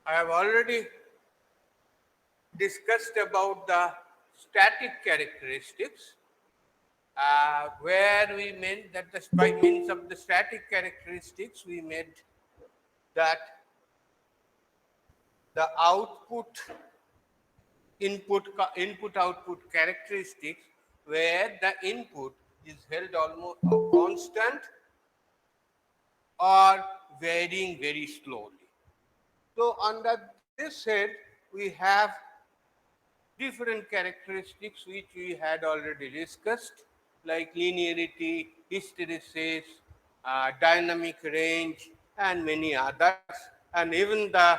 I have already discussed about the static characteristics, where we meant that by means of the static characteristics, we meant that the input output characteristics where the input is held almost constant or varying very slowly. So under this head we have different characteristics which we had already discussed, like linearity, hysteresis, dynamic range, and many others, and even the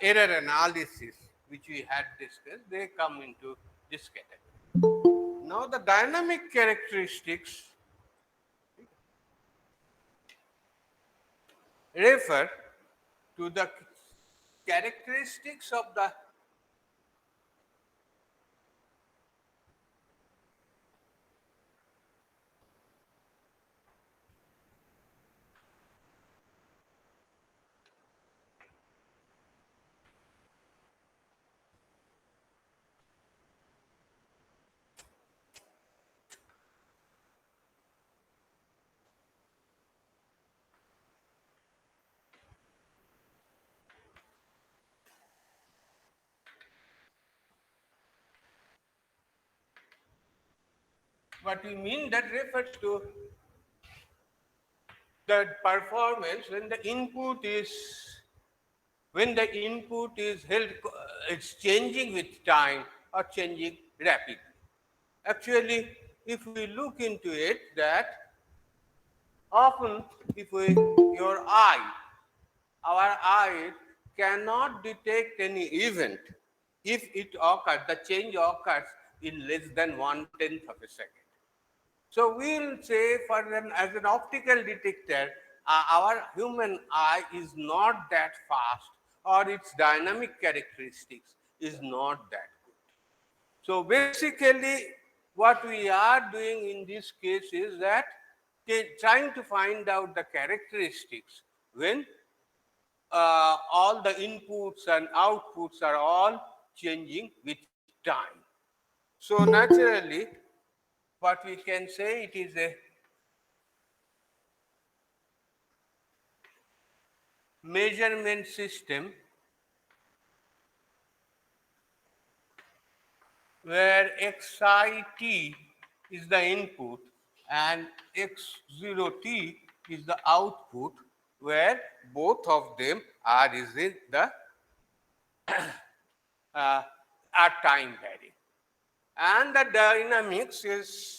error analysis which we had discussed, they come into this category. Now the dynamic characteristics refer to the characteristics of the what we mean that refers to the performance when the input is held, it's changing with time or changing rapidly. Actually, if we look into it, that often if we your eye our eye cannot detect any event if it occurs, the change occurs in less than 1/10 of a second. So we'll say as an optical detector, our human eye is not that fast, or its dynamic characteristics is not that good. So basically, what we are doing in this case is that trying to find out the characteristics when all the inputs and outputs are all changing with time. So naturally, what we can say, it is a measurement system where xit is the input and x0t is the output, where both of them are is in the uh, are time varying, and the dynamics is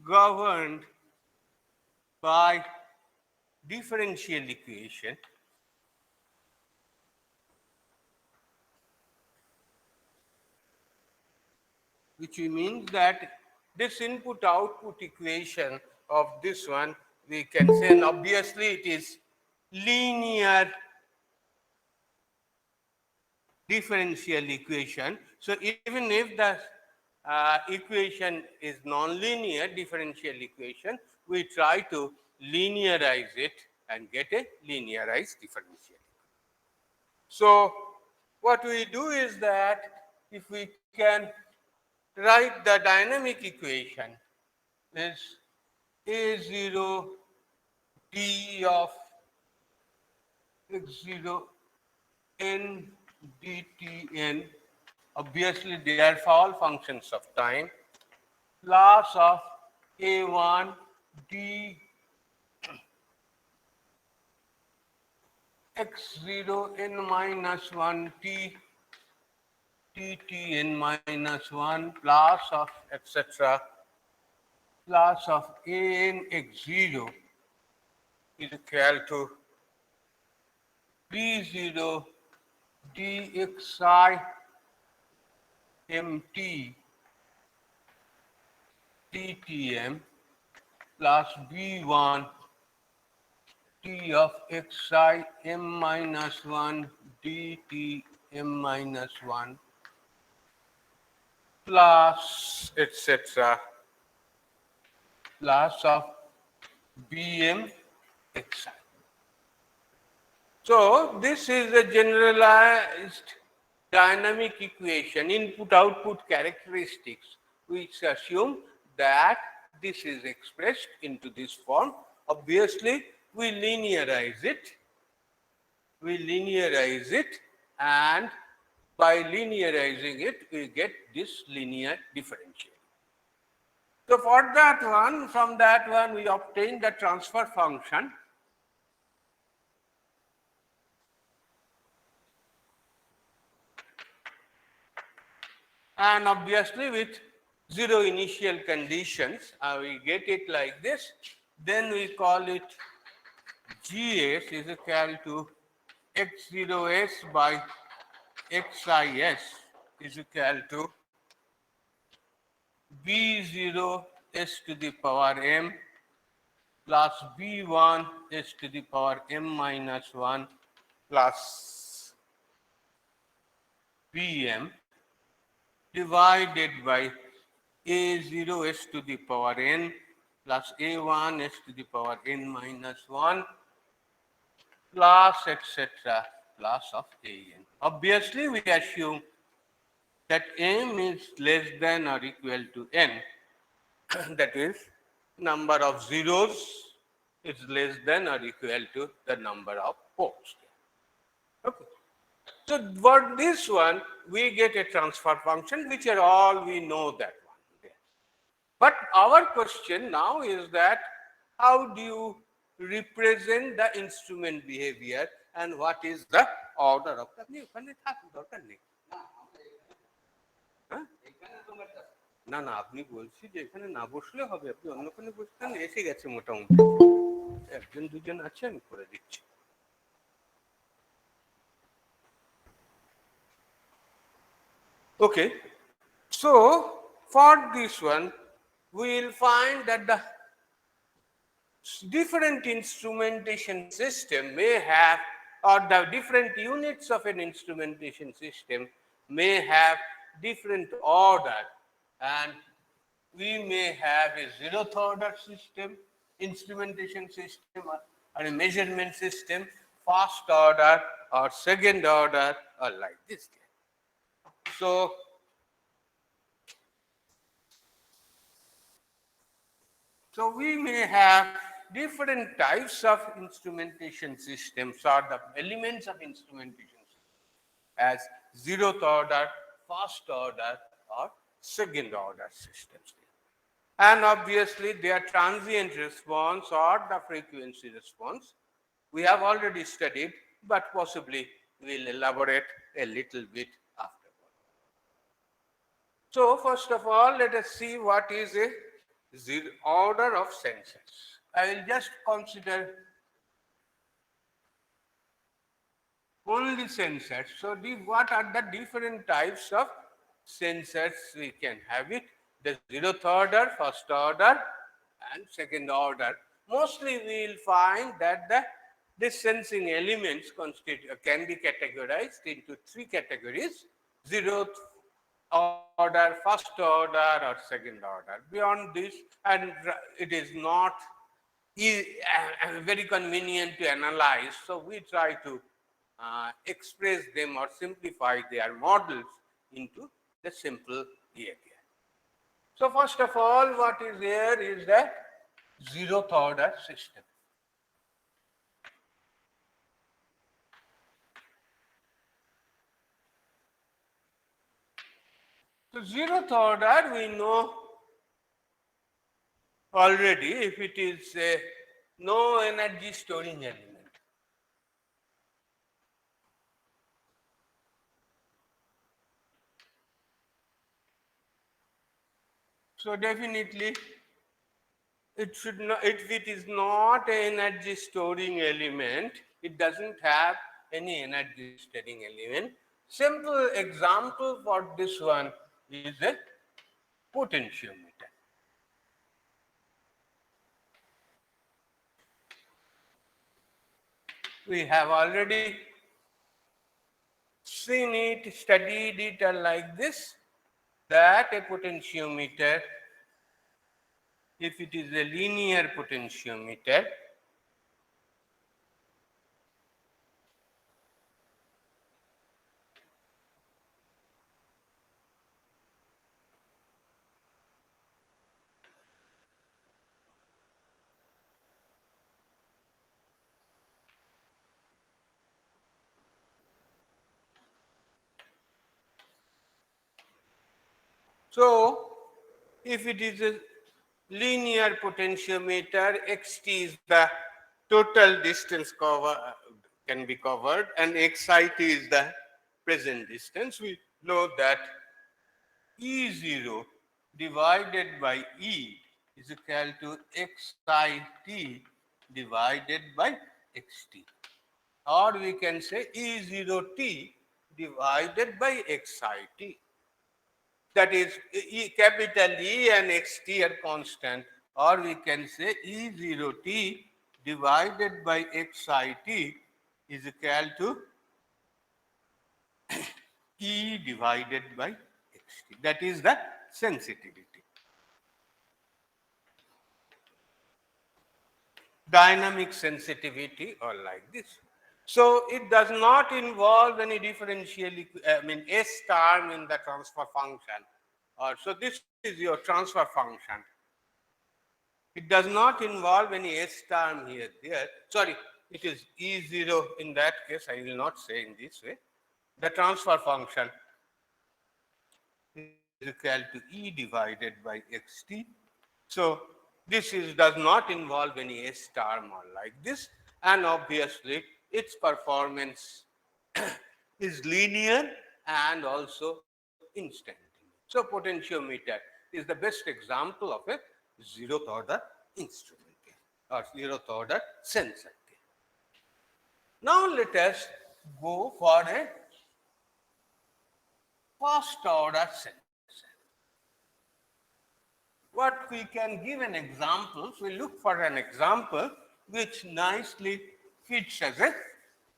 governed by differential equation, which means that this input output equation of this one, we can say, and obviously it is linear differential equation. So even if the equation is nonlinear differential equation, we try to linearize it and get a linearized differential. So what we do is that if we can write the dynamic equation is A0 d of x0 n dtn, obviously they are all functions of time, plus of a1 d x0 n minus 1 t ttn minus 1 plus of etc plus of an x0 is equal to b0 dxi mt ttm plus b1 t of xi m minus 1 dt m minus 1 plus etc. plus of bm xi. So this is a generalized dynamic equation, input-output characteristics, which assume that this is expressed into this form. Obviously, we linearize it, and by linearizing it, we get this linear differential. So for that one, from that one, we obtain the transfer function. And obviously with zero initial conditions, we get it like this. Then we call it GS is equal to X0S by XIS is equal to B0 S to the power M plus B1 S to the power M minus 1 plus Bm divided by a0 s to the power n plus a1 s to the power n minus 1 plus etc. plus of an. Obviously, we assume that m is less than or equal to n. That is, number of zeros is less than or equal to the number of poles. Okay. So for this one, we get a transfer function, which are all we know that one. But our question now is that how do you represent the instrument behavior and what is the order of the না না আপনি বলছি যে এখানে না বসলে হবে আপনি অন্যখানে বসতেন এসে গেছে মোটামুটি একজন দুজন আছে আমি করে দিচ্ছি Okay, so for this one, we will find that the different instrumentation system may have, or the different units of an instrumentation system may have different order, and we may have a zeroth order system, instrumentation system, or a measurement system, first order or second order, or like this. So we may have different types of instrumentation systems or the elements of instrumentation as zeroth order, first order, or second order systems. And obviously their transient response or the frequency response we have already studied, but possibly we'll elaborate a little bit afterward. So first of all, let us see what is a zero order of sensors. I will just consider only sensors. So what are the different types of sensors we can have it? The zeroth order, first order, and second order. Mostly we will find that the sensing elements can be categorized into three categories: zeroth order, first order, or second order. Beyond this, and it is not very convenient to analyze, so we try to express them or simplify their models into the simple behavior. So first of all, what is there is the zeroth order system. So zeroth order, we know already if it is a no energy storing element. So definitely it should not, if it is not an energy storing element, it doesn't have any energy storing element. Simple example for this one is a potentiometer. We have already seen it, studied it like this, that a potentiometer, if it is a linear potentiometer, so if it is a linear potentiometer, xt is the total distance can be covered, and xit is the present distance. We know that E0 divided by E is equal to xit divided by xt. Or we can say E0t divided by xit. That is, capital E and xt are constant. Or we can say E0t divided by xit is equal to E divided by xt. That is the sensitivity. Dynamic sensitivity or like this. So it does not involve any differential, S term in the transfer function. So this is your transfer function. It does not involve any S term here, there. Sorry, it is E0 in that case. I will not say in this way. The transfer function is equal to E divided by xt. So this does not involve any S term or like this, and obviously its performance is linear and also instantaneous. So potentiometer is the best example of a zeroth order instrument or zeroth order sensor. Now let us go for a first order sensor. What we can give an example, we look for an example which nicely fits as a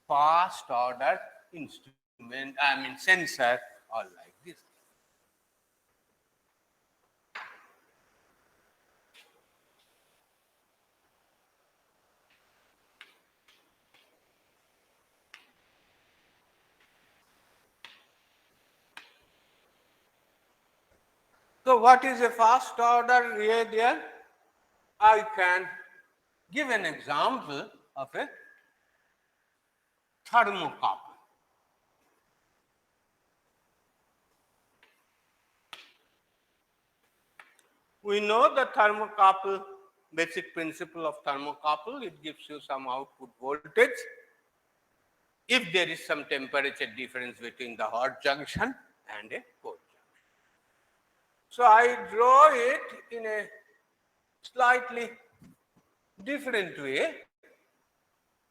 first order instrument, sensor or like this. So what is a first order here there? I can give an example of a thermocouple. We know the thermocouple, basic principle of thermocouple, it gives you some output voltage if there is some temperature difference between the hot junction and a cold junction. So I draw it in a slightly different way,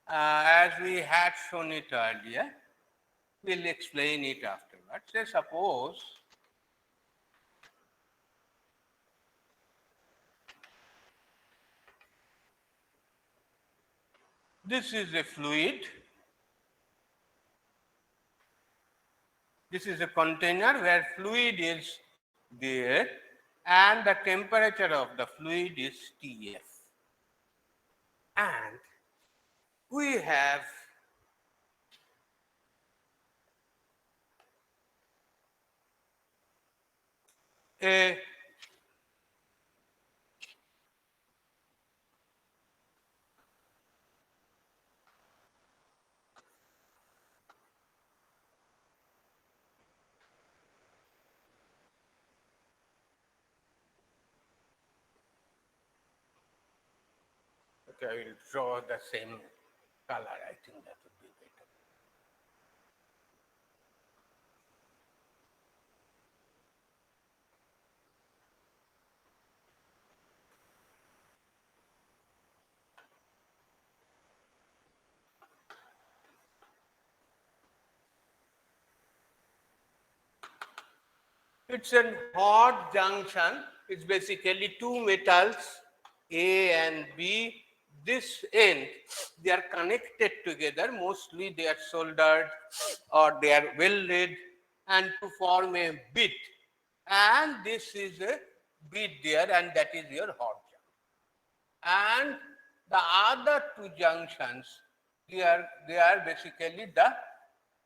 as we had shown it earlier. We'll explain it afterwards. Say suppose this is a fluid. This is a container where fluid is there and the temperature of the fluid is Tf. And we have a okay, I will draw the same color. I think that would be better. It's a hot junction. It's basically two metals, A and B. this end, they are connected together, mostly they are soldered or they are welded and to form a bit. And this is a bit there, and that is your hot junction. And the other two junctions, they are basically the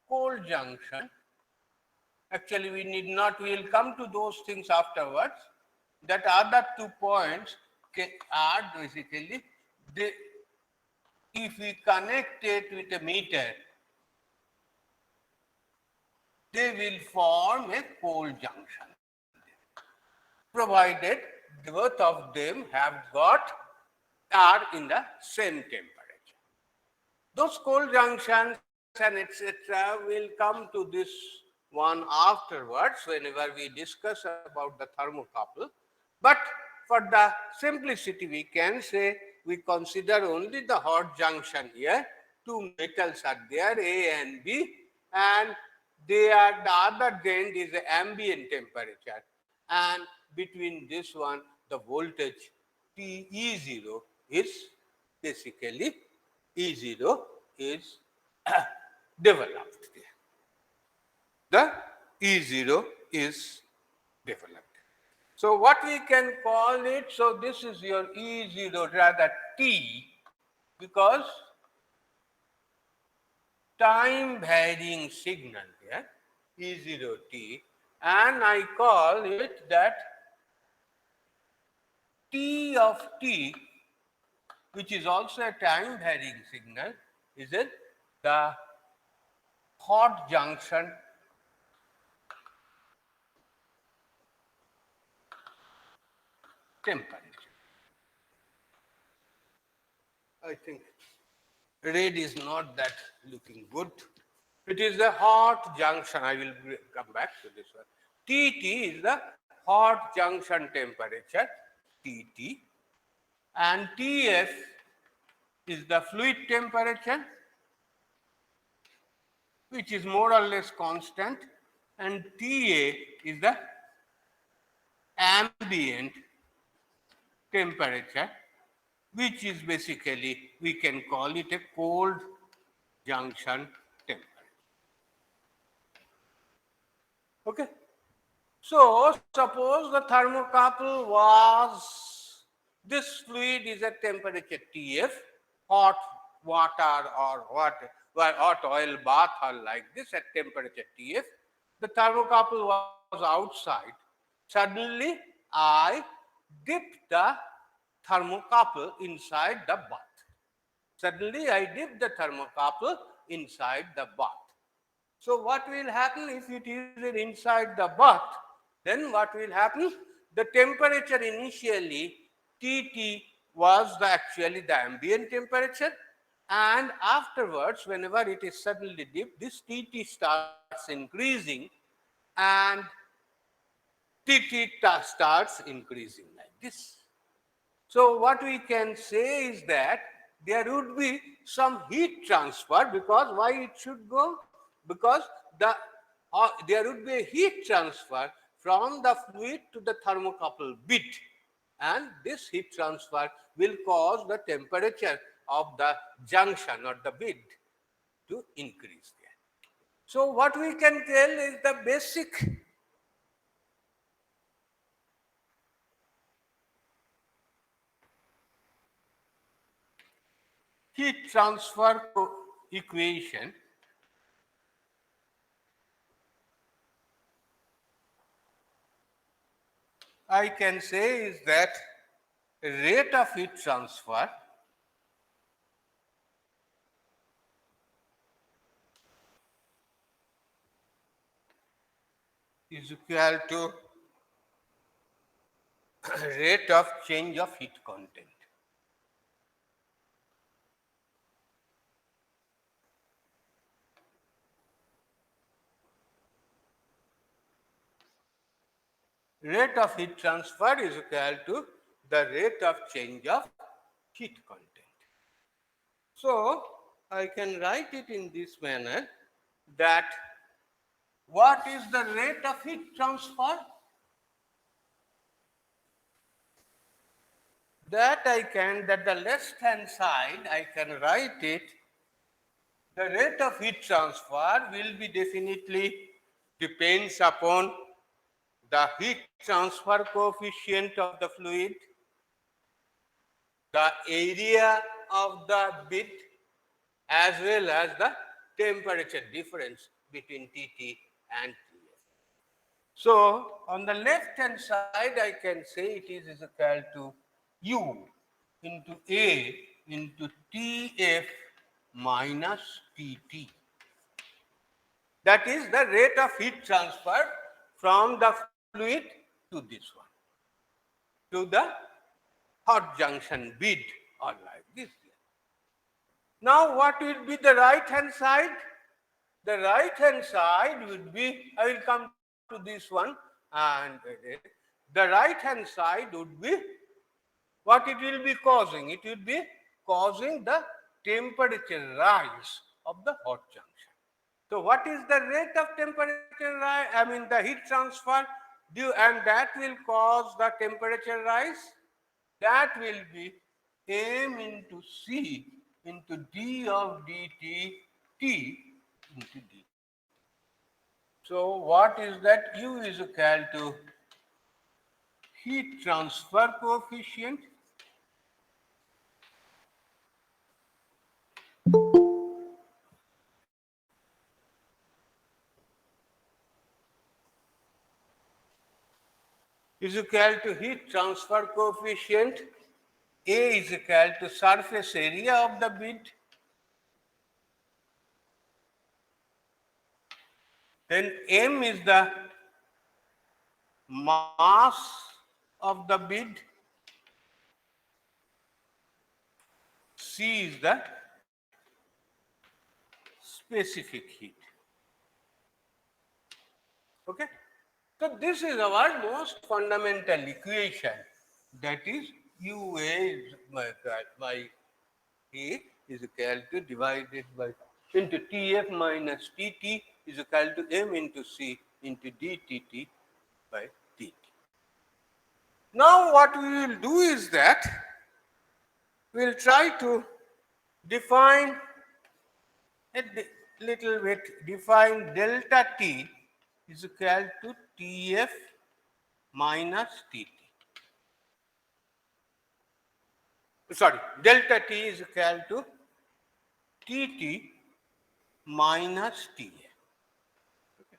cold junction. Actually, we need not, we will come to those things afterwards. That other 2 points are basically, they, if we connect it with a meter, they will form a cold junction, provided both of them have got are in the same temperature. Those cold junctions and etc. will come to this one afterwards whenever we discuss about the thermocouple. But for the simplicity, we can say we consider only the hot junction here. Two metals are there, A and B, and they are the other end is the ambient temperature. And between this one, the voltage E0 is basically E0 is developed there. The E0 is developed. So what we can call it, so this is your E0 rather T, because time varying signal here, E0T, and I call it that T of T, which is also a time varying signal, is it the hot junction temperature. I think red is not that looking good. It is the hot junction. I will come back to this one. TT is the hot junction temperature, TT, and TF is the fluid temperature, which is more or less constant, and TA is the ambient temperature, which is basically, we can call it a cold junction temperature. Okay. So, suppose the thermocouple was, this fluid is at temperature TF, hot water or hot oil bath or like this at temperature TF. The thermocouple was outside. Suddenly, I dipped the thermocouple inside the bath. Suddenly, I dip the thermocouple inside the bath. So, what will happen if it is inside the bath? Then what will happen? The temperature initially, TT, was actually the ambient temperature, and afterwards, whenever it is suddenly dipped, this TT starts increasing, and TT starts increasing like this. So what we can say is that there would be some heat transfer, because why it should go? Because there would be a heat transfer from the fluid to the thermocouple bit, and this heat transfer will cause the temperature of the junction or the bit to increase there. So what we can tell is the basic heat transfer equation I can say is that rate of heat transfer is equal to rate of change of heat content. Rate of heat transfer is equal to the rate of change of heat content. So, I can write it in this manner that what is the rate of heat transfer? that the left hand side I can write it, the rate of heat transfer will be definitely depends upon the heat transfer coefficient of the fluid, the area of the bed, as well as the temperature difference between Tt and Tf. So, on the left hand side I can say it is equal to U into A into Tf minus Tt. That is the rate of heat transfer from the fluid to this one, to the hot junction bed, or like this. Now, what will be the right hand side? The right hand side would be, I will come to this one, and the right hand side would be, what it will be causing? It will be causing the temperature rise of the hot junction. So, what is the rate of temperature rise? I mean the heat transfer due, and that will cause the temperature rise. That will be m into c into d of dt t into dt. So, what is that? U is equal to heat transfer coefficient is equal to heat transfer coefficient. A is equal to surface area of the bed. Then m is the mass of the bed. C is the specific heat. Okay? So this is our most fundamental equation, that is UA is by A is equal to divided by into Tf minus Tt is equal to m into C into dTt by dt. Now what we will do is that we will try to define a little bit, define delta T is equal to Tf minus Tt. Sorry, delta T is equal to Tt minus Ta. Okay.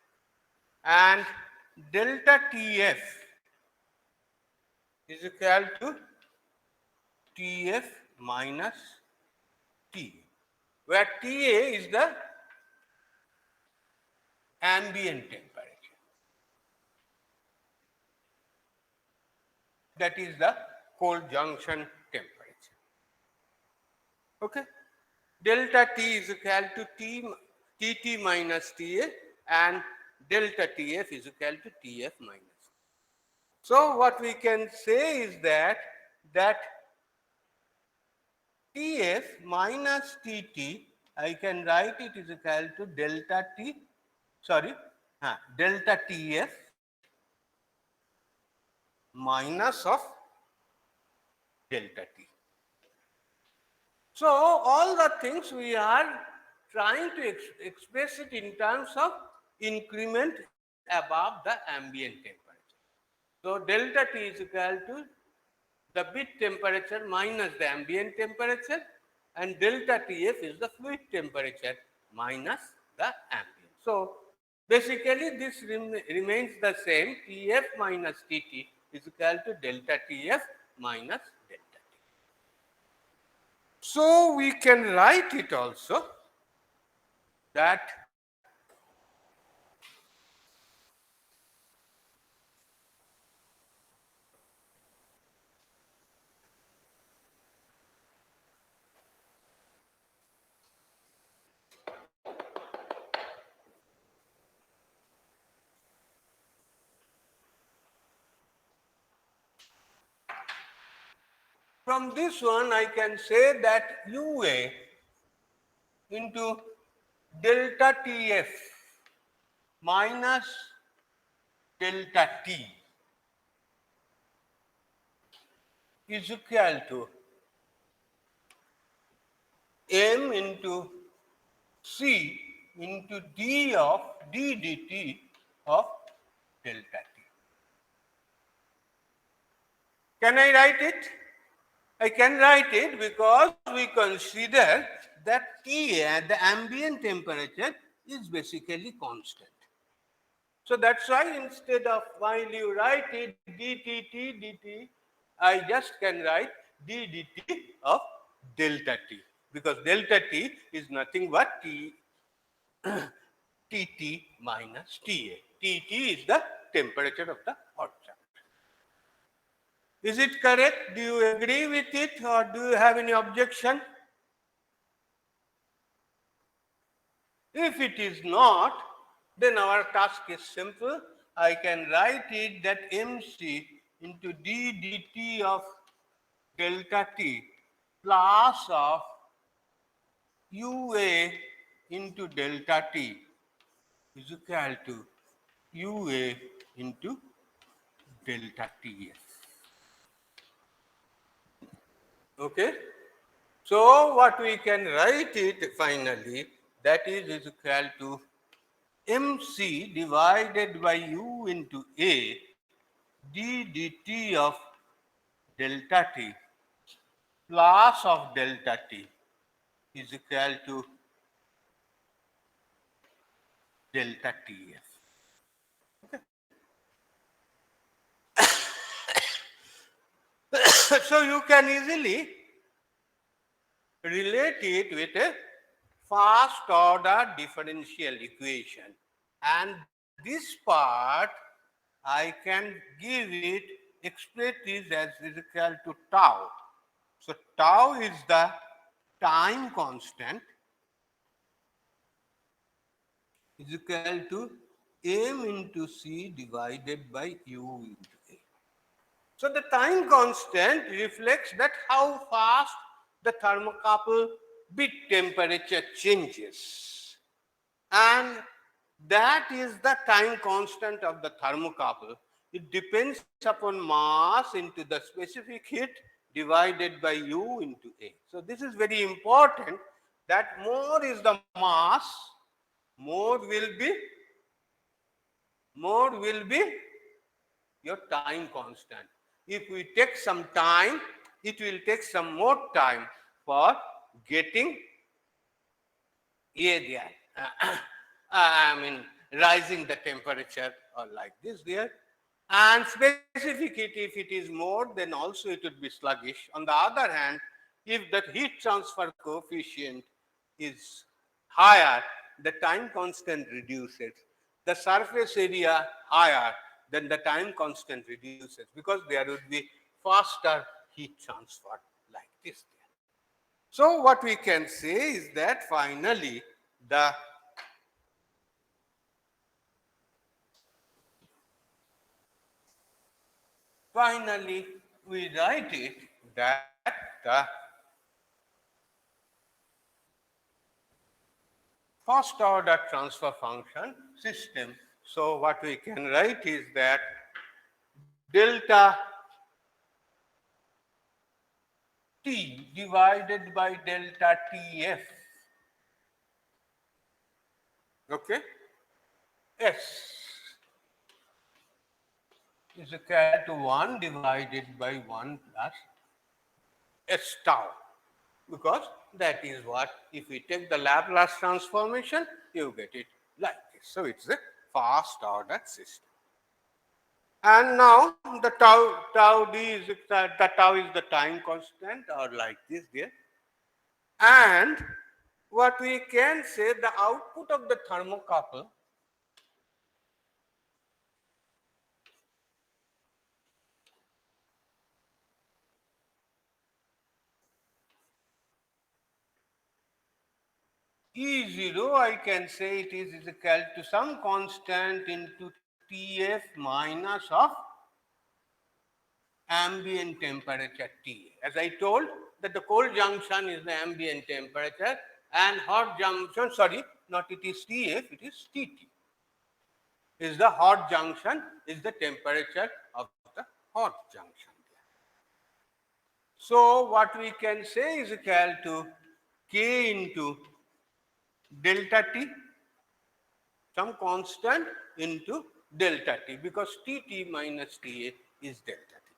And delta Tf is equal to Tf minus T, where Ta is the ambient temperature. That is the cold junction temperature. Okay. Delta T is equal to Tt minus Ta, and delta Tf is equal to Tf minus. So what we can say is that Tf minus Tt, I can write it is equal to delta T, delta Tf minus of delta T. So all the things we are trying to express it in terms of increment above the ambient temperature. So delta T is equal to the bed temperature minus the ambient temperature, and delta Tf is the fluid temperature minus the ambient. So basically this remains the same. Tf minus Tt is equal to delta Tf minus delta T. So we can write it also that from this one I can say that UA into delta Tf minus delta T is equal to m into c into d of d dt of delta t. Can I write it? I can write it because we consider that T, the ambient temperature, is basically constant. So that's why instead of while you write it dT T dt, I just can write d dt of delta T, because delta T is nothing but Tt minus Ta. Tt is the temperature of the hot chamber. Is it correct? Do you agree with it, or do you have any objection? If it is not, then our task is simple. I can write it that mc into d dt of delta t plus of ua into delta t is equal to ua into delta ts. Okay? So what we can write it finally, that is equal to mc divided by u into a d dt of delta t plus of delta t is equal to delta Tf. Okay. So you can easily relate it with a first order differential equation, and this part I can give it, express it as is equal to tau. So tau is the time constant is equal to m into c divided by u into a. So the time constant reflects that how fast the thermocouple bit temperature changes, and that is the time constant of the thermocouple. It depends upon mass into the specific heat divided by U into A. So this is very important, that more is the mass, more will be your time constant. If we take some time, it will take some more time for getting A there. I mean, rising the temperature or like this there. And specific heat, if it is more, then also it would be sluggish. On the other hand, if the heat transfer coefficient is higher, the time constant reduces. The surface area higher, then the time constant reduces, because there would be faster heat transfer like this there. So what we can say is that finally we write it that the first order transfer function system. So what we can write is that delta T divided by delta Tf, okay, S is equal to 1 divided by 1 plus S tau, because that is what, if we take the Laplace transformation, you get it like this. So it's a first order system. And now the tau d is the tau is the time constant, or like this there. And what we can say, the output of the thermocouple E0, I can say it is equal to some constant into Tf minus of ambient temperature T. As I told, that the cold junction is the ambient temperature, and hot junction, sorry, not it is Tf, it is Tt. Is the hot junction, is the temperature of the hot junction. So what we can say is equal to K into delta T, some constant into delta T, because Tt minus Ta is delta T.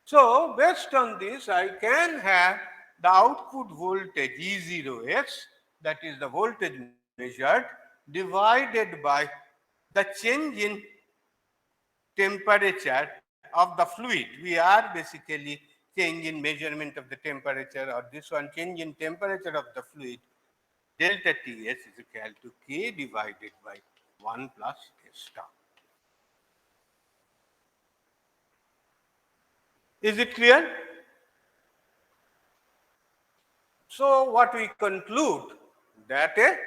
So based on this, I can have the output voltage E0s, that is the voltage measured, divided by the change in temperature of the fluid. We are basically change in measurement of the temperature, or this one change in temperature of the fluid. Delta Ts is equal to K divided by 1 plus S star. Is it clear? So what we conclude, that a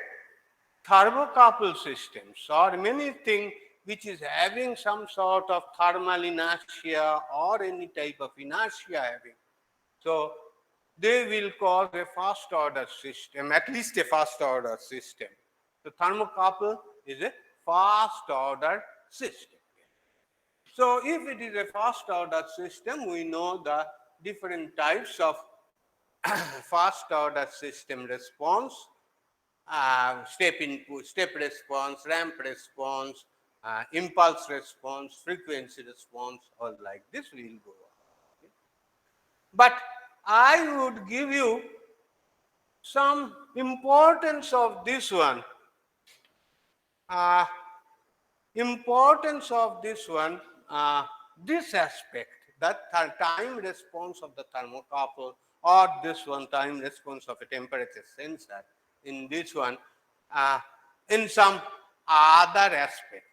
thermocouple systems or anything which is having some sort of thermal inertia or any type of inertia having, so they will cause a first order system, at least a first order system. So thermocouple is a first order system. So if it is a first order system, we know the different types of first order system response, step input, step response, ramp response, impulse response, frequency response, all like this we will go on. Okay. But I would give you some importance of this one. Uh, Importance of this one, this aspect, that time response of the thermocouple, or this one time response of a temperature sensor, in this one, in some other aspects.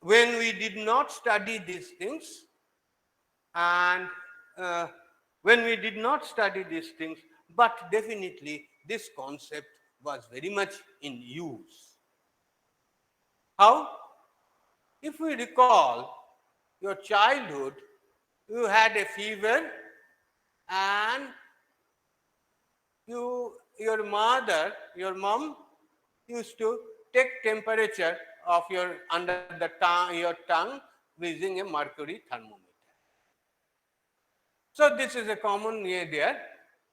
When we did not study these things, and when we did not study these things, but definitely this concept was very much in use. How? If we recall your childhood, you had a fever and your mother, your mom used to take temperature of your under the tongue, your tongue using a mercury thermometer. So this is a common there,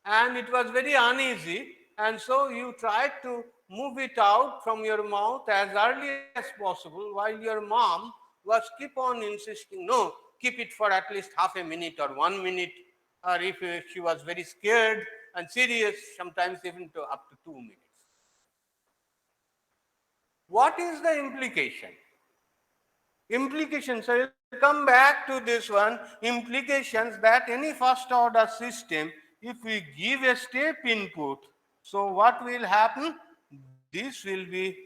and it was very uneasy, and so you tried to move it out from your mouth as early as possible, while your mom was keep on insisting, no, keep it for at least half a minute or 1 minute, or if she was very scared and serious, sometimes even to up to 2 minutes. What is the implication? Implications, I will come back to this one, implications that any first order system, if we give a step input, so what will happen? This will be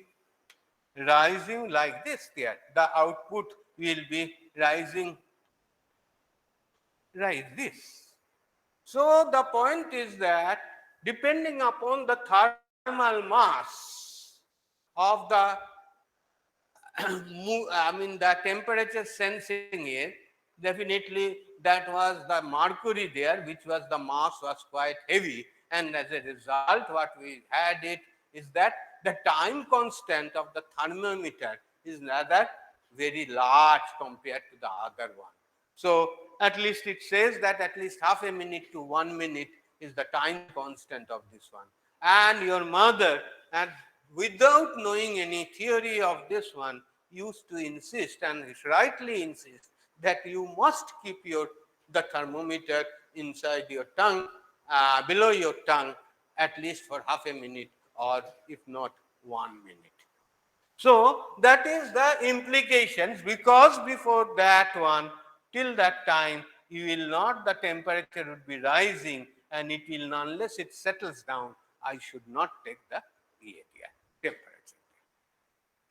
rising like this there. The output will be rising like this. So the point is that depending upon the thermal mass of the the temperature sensing it, definitely that was the mercury there, which was the mass was quite heavy, and as a result what we had it is that the time constant of the thermometer is rather very large compared to the other one. So at least it says that at least half a minute to 1 minute is the time constant of this one. And your mother, and without knowing any theory of this one, used to insist, and rightly insist, that you must keep the thermometer inside your tongue, below your tongue, at least for half a minute, or if not 1 minute. So that is the implications, because before that one, till that time, you will not, the temperature would be rising, and it will not, unless it settles down, I should not take the area temperature.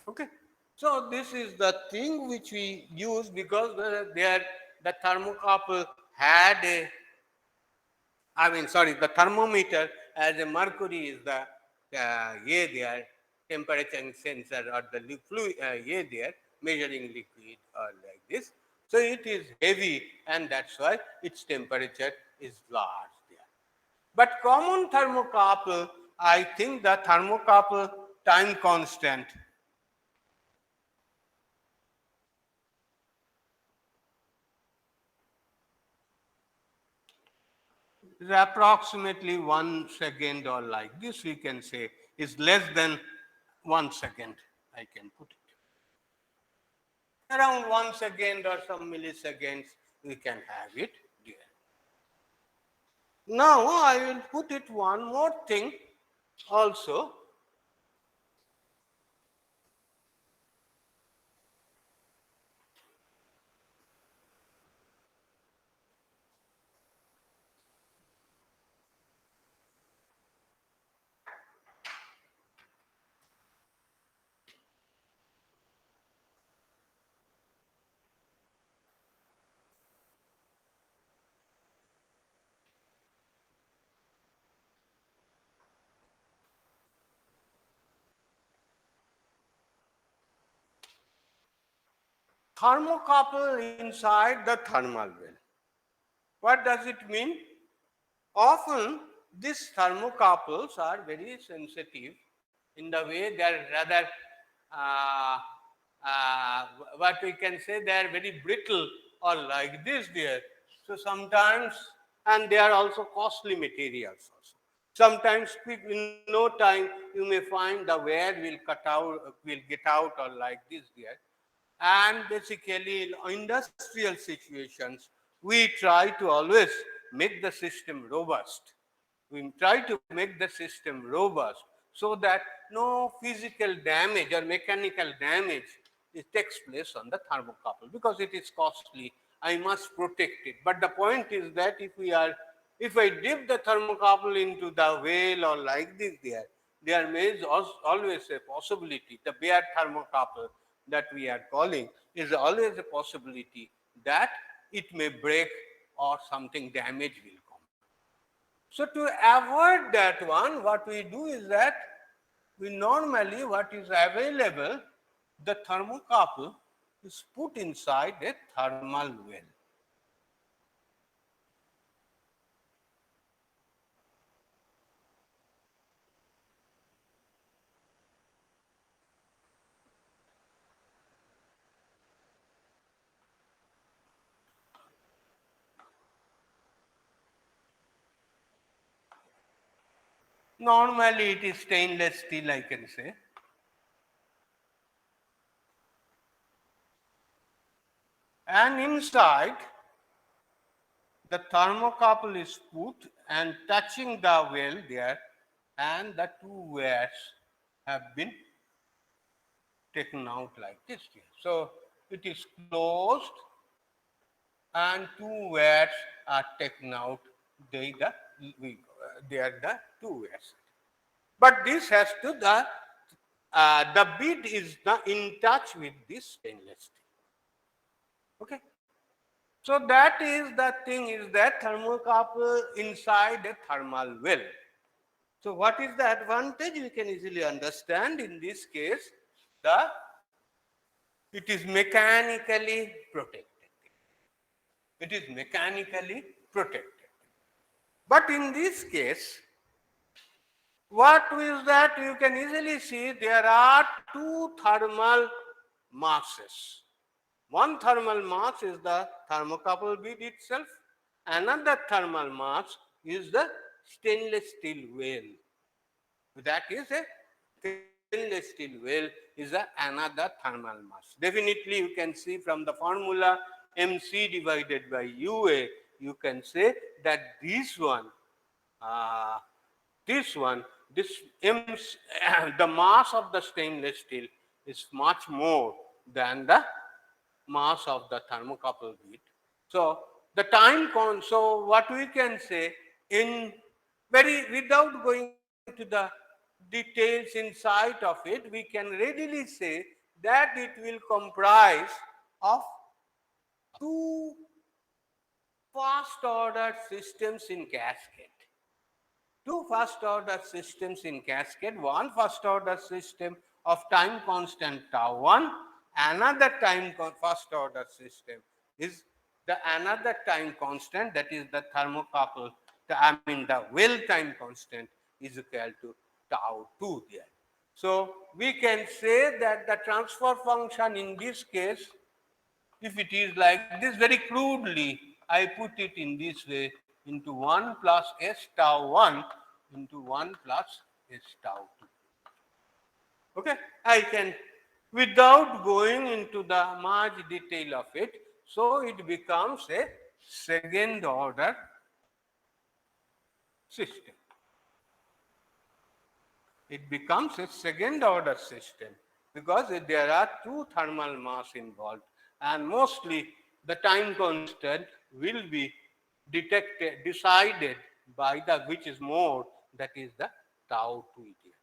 Okay. So this is the thing which we use, because the thermocouple had a, the thermometer as a mercury is the there, temperature sensor, or the fluid there, measuring liquid or like this. So it is heavy, and that's why its temperature is large there. But common thermocouple, I think the thermocouple time constant is approximately 1 second, or like this we can say is less than 1 second. I can put it around 1 second or some milliseconds we can have it there. Now I will put it one more thing also. Thermocouple inside the thermal well. What does it mean? Often these thermocouples are very sensitive in the way they are rather, uh, uh, what we can say, they are very brittle or like this there. So sometimes, and they are also costly materials also. Sometimes in no time you may find the wear will cut out, will get out or like this there. And basically in industrial situations, we try to always make the system robust. We try to make the system robust so that no physical damage or mechanical damage takes place on the thermocouple, because it is costly. I must protect it. But the point is that if I dip the thermocouple into the well or like this there may always a possibility. The bare thermocouple that we are calling is always a possibility that it may break or something damage will come. So to avoid that one, what we do is that we normally, what is available, the thermocouple is put inside a thermal well. Normally it is stainless steel, I can say. And inside, the thermocouple is put and touching the well there, and the two wares have been taken out like this here. So it is closed and two wares are taken out. They are the two wares. But this has to the bead is in touch with this stainless steel. Okay. So that is the thing, is that thermocouple inside a thermal well. So what is the advantage? We can easily understand. In this case, the it is mechanically protected. It is mechanically protected. But in this case, what is that? You can easily see there are two thermal masses. One thermal mass is the thermocouple bead itself. Another thermal mass is the stainless steel well. That is a stainless steel well is another thermal mass. Definitely you can see from the formula mc divided by ua, you can say that uh, this the mass of the stainless steel is much more than the mass of the thermocouple bead. So the so what we can say, in without going to the details inside of it, we can readily say that it will comprise of two first order systems in cascade. Two first order systems in cascade, one first order system of time constant tau 1, another first order system is the another time constant, that is the thermocouple, the well time constant is equal to tau 2 there. So we can say that the transfer function in this case, if it is like this, very crudely I put it in this way, into 1 plus S tau 1 into 1 plus S tau 2. Okay, I can, without going into the much detail of it, so it becomes a second order system. It becomes a second order system because there are two thermal mass involved, and mostly the time constant will be decided by the which is more, that is the tau 2 here.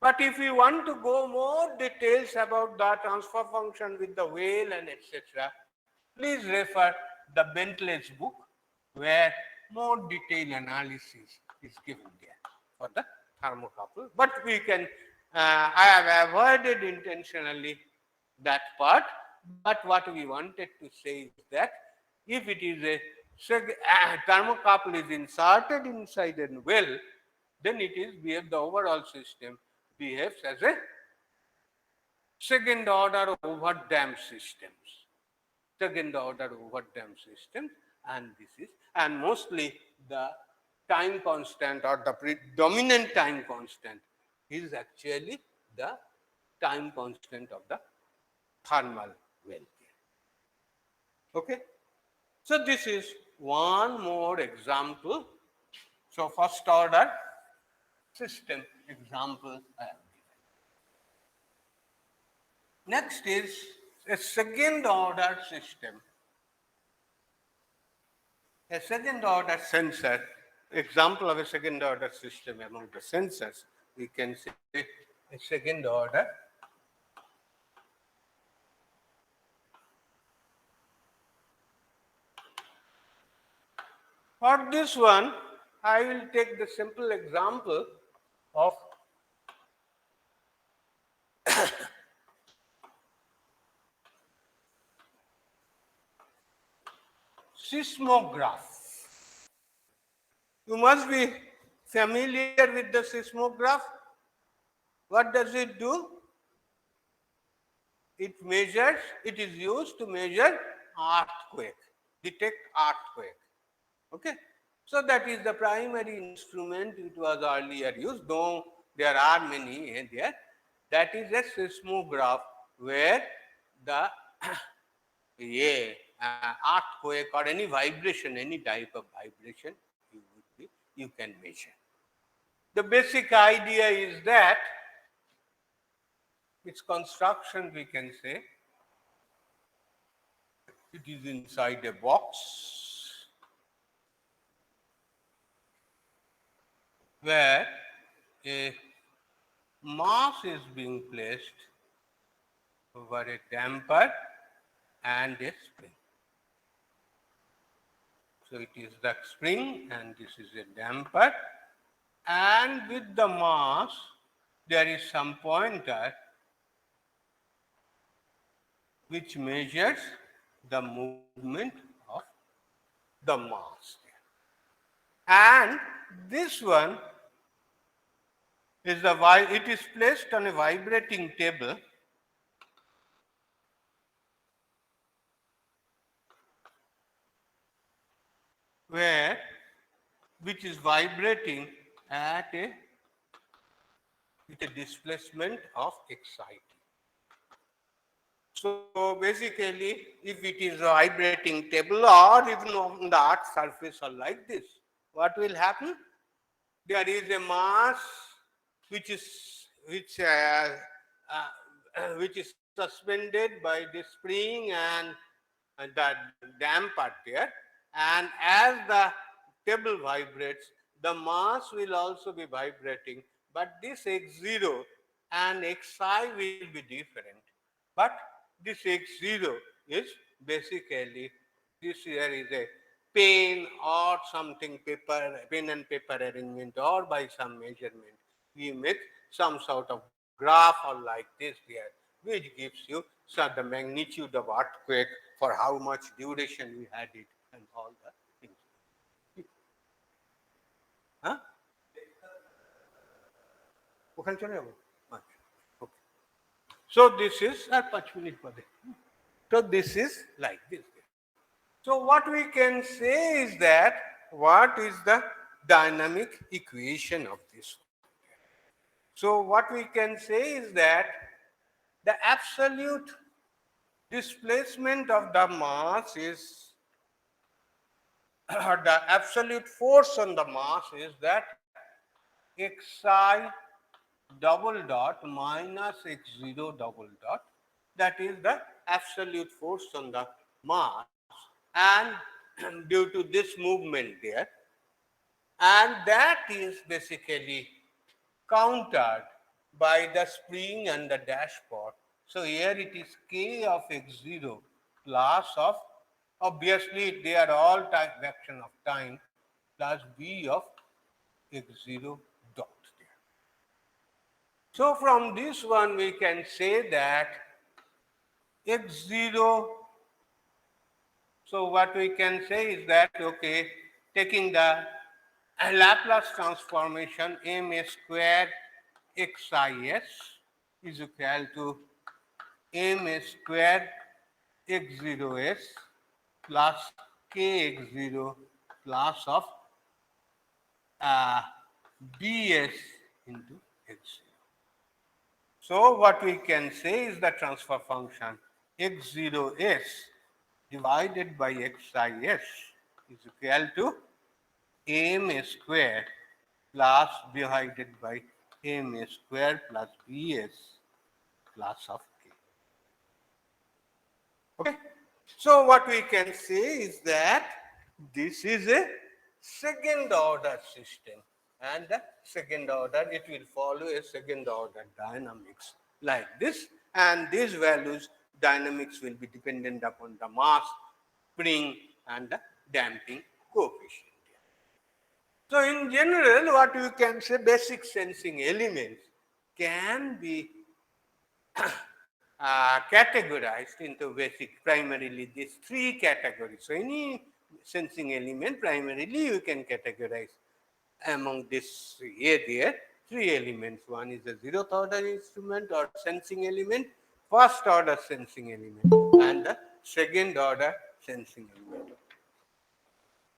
But if you want to go more details about the transfer function with the Weyl and etc., please refer the Bentley's book, where more detailed analysis is given there for the thermocouple. But we can, I have avoided intentionally that part. But what we wanted to say is that if it is a thermocouple is inserted inside a well, then it is the overall system behaves as a second order over damped systems. Second order over damped systems, and this is, and mostly the time constant or the predominant time constant is actually the time constant of the thermal well. Okay, so this is one more example. So first order system example I have given. Next is a second order system. A second order sensor, example of a second order system among the sensors, we can say a second order For this one, I will take the simple example of seismograph. You must be familiar with the seismograph. What does it do? It measures, it is used to measure earthquake, detect earthquake. Okay. So that is the primary instrument it was earlier used, though there are many there. That is a seismograph where the earthquake or any vibration, any type of vibration you can measure. The basic idea is that its construction, we can say, it is inside a box where a mass is being placed over a damper and a spring. So it is the spring and this is a damper, and with the mass there is some pointer which measures the movement of the mass. And this one is it is placed on a vibrating table which is vibrating at with a displacement of xit. So basically, if it is a vibrating table or even on the earth surface or like this, what will happen? There is a mass which is suspended by the spring and the damper there, and as the table vibrates, the mass will also be vibrating, but this x0 and xi will be different. But this x0 is basically, this here is a pen or something, pen and paper arrangement, or by some measurement we make some sort of graph or like this here, which gives you the magnitude of earthquake, for how much duration we had it, and all the things. Huh? ওখানে চলে যাবো? Okay. So this is R 5 minute পরে. So this is like this. So what we can say is that what is the dynamic equation of this one. So what we can say is that the absolute displacement of the mass is the absolute force on the mass is that xi double dot minus x0 double dot, that is the absolute force on the mass, and due to this movement there, and that is basically countered by the spring and the dashpot. So here it is k of x0 plus of, obviously they are all time fraction of time, plus b of x0 dot there. So from this one we can say that x0, so what we can say is that, okay, taking the Laplace transformation m square xis is equal to m square x0s plus kx0 plus of bs into x0. So what we can say is the transfer function x0s divided by xis is equal to m square plus divided by m square plus bs plus of k. Okay. So what we can say is that this is a second order system, and the second order, it will follow a second order dynamics like this, and these values dynamics will be dependent upon the mass, spring and the damping coefficient. So in general, what you can say, basic sensing elements can be categorized into basic, primarily these three categories. So any sensing element, primarily you can categorize among this there three elements. One is a zeroth order instrument or sensing element, first order sensing element, and the second order sensing element.